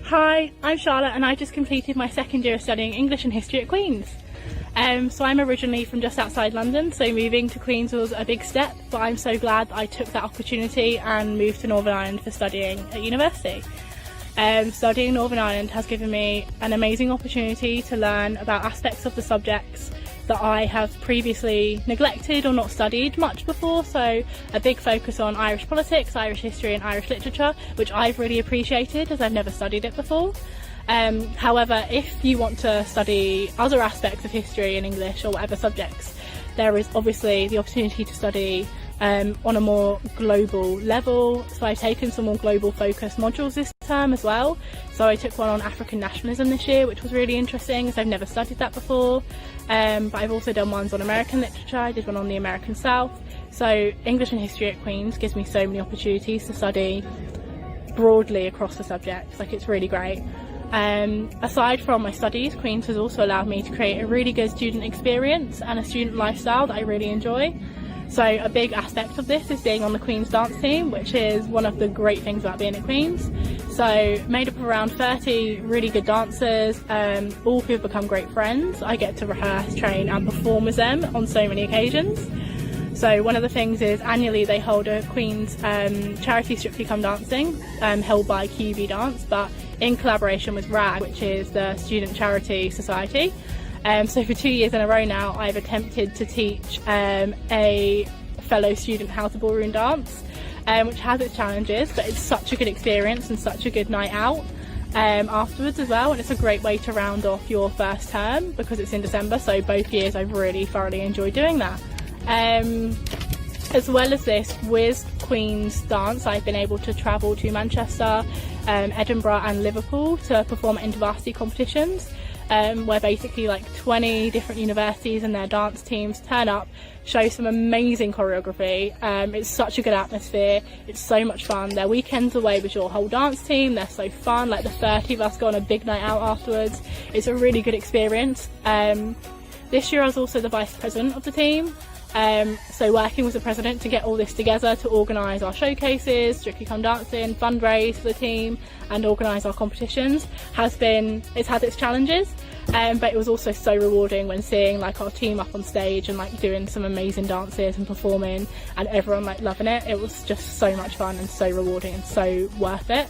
Hi, I'm Charlotte and I just completed my second year of studying English and History at Queen's. So I'm originally from just outside London, so moving to Queen's was a big step, but I'm so glad that I took that opportunity and moved to Northern Ireland for studying at university. Studying Northern Ireland has given me an amazing opportunity to learn about aspects of the subjects that I have previously neglected or not studied much before, so a big focus on Irish politics, Irish history and Irish literature, which I've really appreciated as I've never studied it before. However, if you want to study other aspects of history in English or whatever subjects, there is obviously the opportunity to study on a more global level. So I've taken some more global focused modules this term as well. So I took one on African nationalism this year, which was really interesting as I've never studied that before. But I've also done ones on American literature. I did one on the American South. So English and History at Queen's gives me so many opportunities to study broadly across the subjects. Like, it's really great. Aside from my studies, Queen's has also allowed me to create a really good student experience and a student lifestyle that I really enjoy. So a big aspect of this is being on the Queen's dance team, which is one of the great things about being at Queen's. So made up of around 30 really good dancers, all who have become great friends. I get to rehearse, train and perform with them on so many occasions. So one of the things is annually they hold a Queen's charity Strictly Come Dancing, held by QB Dance, but in collaboration with RAG, which is the Student Charity Society. So for 2 years in a row now, I've attempted to teach a fellow student how to ballroom dance, which has its challenges, but it's such a good experience and such a good night out afterwards as well. And it's a great way to round off your first term because it's in December, so both years I've really thoroughly enjoyed doing that. As well as this, with Queen's Dance, I've been able to travel to Manchester, Edinburgh and Liverpool to perform at InterVarsity competitions, where basically like 20 different universities and their dance teams turn up, show some amazing choreography. It's such a good atmosphere, it's so much fun. They're weekends away with your whole dance team, they're so fun, like the 30 of us go on a big night out afterwards. It's a really good experience. This year I was also the vice president of the team. So working with the president to get all this together, to organise our showcases, Strictly Come Dancing, fundraise for the team and organise our competitions it's had its challenges, but it was also so rewarding when seeing like our team up on stage and like doing some amazing dances and performing and everyone like loving it. It was just so much fun and so rewarding and so worth it.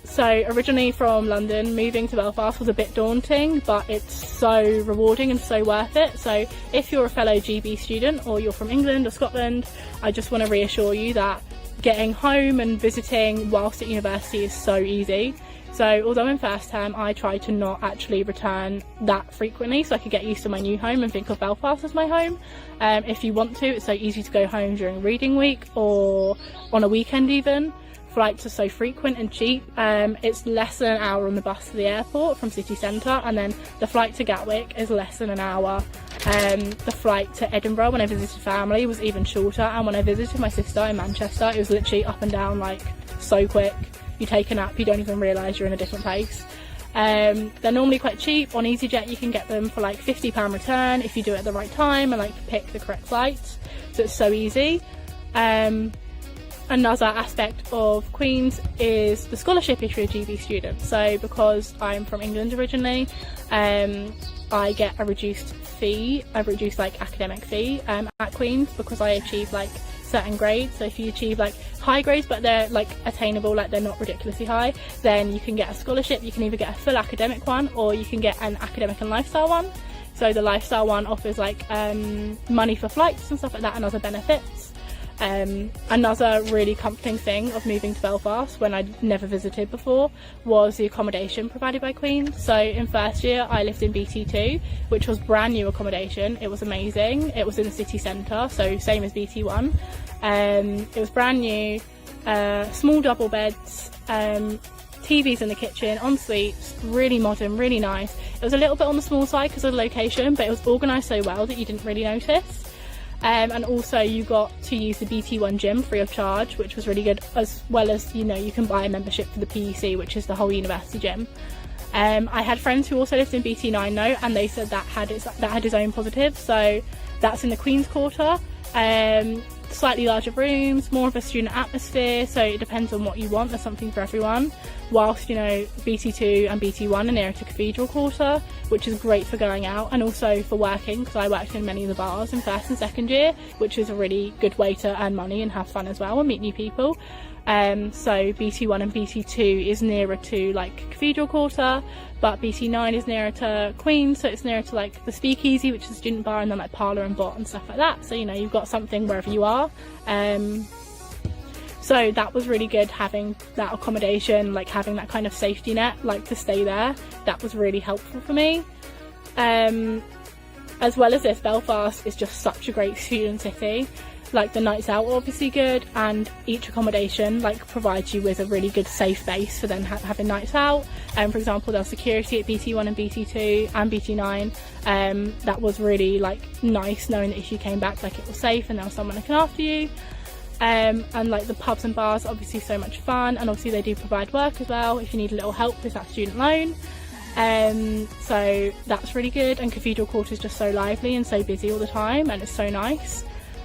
So originally from London, moving to Belfast was a bit daunting, but it's so rewarding and so worth it. So if you're a fellow GB student or you're from England or Scotland, I just want to reassure you that getting home and visiting whilst at university is so easy. So although in first term I tried to not actually return that frequently so I could get used to my new home and think of Belfast as my home, if you want to, it's so easy to go home during reading week or on a weekend even. Flights are so frequent and cheap. It's less than an hour on the bus to the airport from city centre, and then the flight to Gatwick is less than an hour. The flight to Edinburgh when I visited family was even shorter, and when I visited my sister in Manchester it was literally up and down like so quick. You take a nap, you don't even realise you're in a different place. They're normally quite cheap. On EasyJet you can get them for like £50 return if you do it at the right time and like pick the correct flights, so it's so easy. Another aspect of Queen's is the scholarship if you're a GB student. So because I'm from England originally, I get a reduced like academic fee at Queen's because I achieve like certain grades. So if you achieve like high grades but they're like attainable, like they're not ridiculously high, then you can get a scholarship. You can either get a full academic one or you can get an academic and lifestyle one. So the lifestyle one offers like money for flights and stuff like that and other benefits. Another really comforting thing of moving to Belfast when I'd never visited before was the accommodation provided by Queen's. So in first year I lived in BT2, which was brand new accommodation. It was amazing. It was in the city centre, so same as BT1. It was brand new, small double beds, TVs in the kitchen, en suites, really modern, really nice. It was a little bit on the small side because of the location, but it was organised so well that you didn't really notice. And also you got to use the BT1 gym free of charge, which was really good, as well as, you know, you can buy a membership for the PEC, which is the whole university gym. I had friends who also lived in BT9 though, and they said that had its own positives. So that's in the Queen's Quarter. slightly larger rooms, more of a student atmosphere, so it depends on what you want. There's something for everyone. Whilst, you know, BT2 and BT1 are nearer to Cathedral Quarter, which is great for going out and also for working, because I worked in many of the bars in first and second year, which is a really good way to earn money and have fun as well and meet new people. So BT1 and BT2 is nearer to like Cathedral Quarter, but BT9 is nearer to Queen's, so it's nearer to like the Speakeasy, which is a student bar, and then like Parlour and Bot and stuff like that. So, you know, you've got something wherever you are. So that was really good, having that accommodation, like having that kind of safety net, like to stay there. That was really helpful for me. As well as this, Belfast is just such a great student city. Like the nights out are obviously good, and each accommodation like provides you with a really good safe base for then having nights out. For example, there's security at BT1 and BT2 and BT9. That was really like nice, knowing that if you came back, like it was safe and there was someone looking after you. And like the pubs and bars, obviously so much fun, and obviously they do provide work as well if you need a little help with that student loan. So that's really good, and Cathedral Quarter is just so lively and so busy all the time, and it's so nice.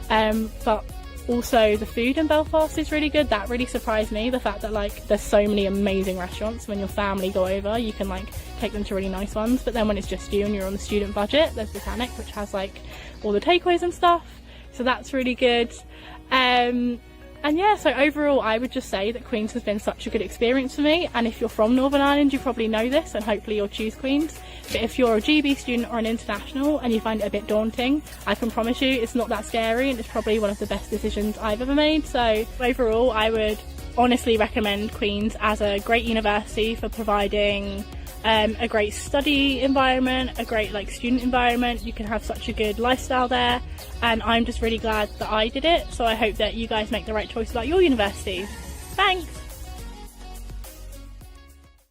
But also the food in Belfast is really good. That really surprised me, the fact that like there's so many amazing restaurants. When your family go over, you can like take them to really nice ones, but then when it's just you and you're on the student budget, there's Botanic, which has like all the takeaways and stuff, so that's really good. And yeah, so overall I would just say that Queen's has been such a good experience for me, and if you're from Northern Ireland you probably know this and hopefully you'll choose Queen's. But if you're a GB student or an international and you find it a bit daunting, I can promise you it's not that scary, and it's probably one of the best decisions I've ever made. So overall I would honestly recommend Queen's as a great university for providing a great study environment, a great like student environment. You can have such a good lifestyle there, and I'm just really glad that I did it. So I hope that you guys make the right choice about your universities. Thanks!